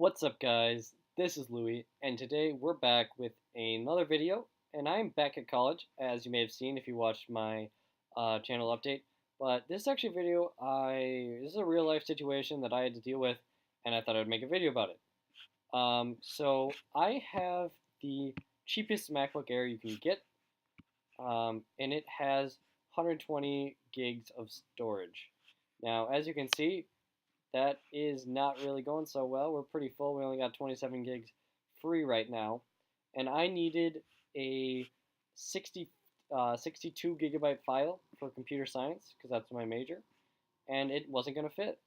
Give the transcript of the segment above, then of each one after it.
What's up guys, this is Louie, and today we're back with another video, and I'm back at college, as you may have seen if you watched my channel update, but this is actually a video, this is a real life situation that I had to deal with, and I thought I'd make a video about it. So I have the cheapest MacBook Air you can get, and it has 120 gigs of storage. Now, as you can see, that is not really going so well. We're pretty full. We only got 27 gigs free right now. And I needed a 62 gigabyte file for computer science, because that's my major, and it wasn't going to fit.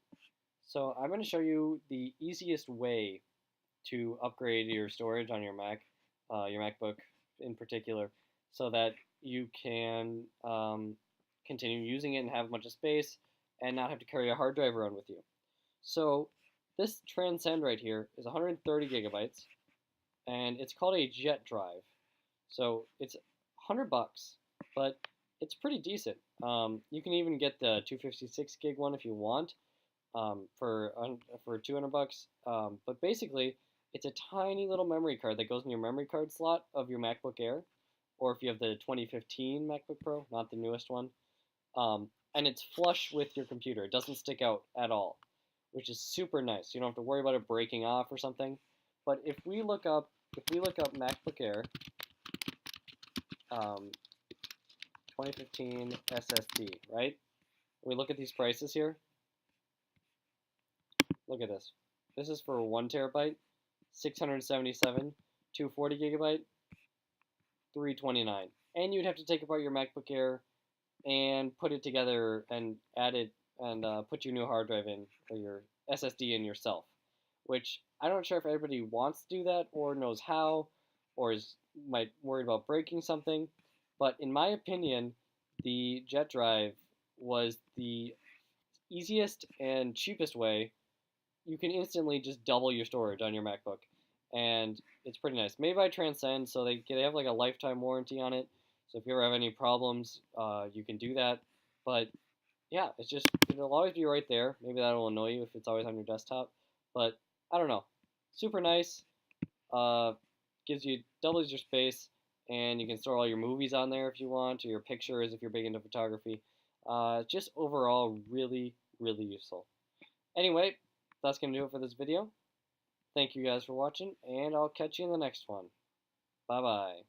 So I'm going to show you the easiest way to upgrade your storage on your your MacBook in particular, so that you can continue using it and have a bunch of space and not have to carry a hard drive around with you. So this Transcend right here is 130 gigabytes, and it's called a jet drive. So it's $100, but it's pretty decent. You can even get the 256 gig one if you want, for $200. But basically, it's a tiny little memory card that goes in your memory card slot of your MacBook Air, or if you have the 2015 MacBook Pro, not the newest one. And it's flush with your computer. It doesn't stick out at all, which is super nice. You don't have to worry about it breaking off or something. But if we look up MacBook Air 2015 SSD, right? We look at these prices here. Look at this. This is for 1 terabyte, 677, 240 gigabyte, 329. And you'd have to take apart your MacBook Air and put it together and add it and put your new hard drive in, or your SSD in yourself, which I'm not sure if everybody wants to do that or knows how, or might worried about breaking something. But in my opinion, the jet drive was the easiest and cheapest way. You can instantly just double your storage on your MacBook, and it's pretty nice. Made by Transcend, so they have like a lifetime warranty on it. So if you ever have any problems, you can do that. But yeah, it'll always be right there. Maybe that'll annoy you if it's always on your desktop, but I don't know. Super nice. Doubles your space, and you can store all your movies on there if you want, or your pictures if you're big into photography. Just overall really, really useful. Anyway, that's going to do it for this video. Thank you guys for watching, and I'll catch you in the next one. Bye-bye.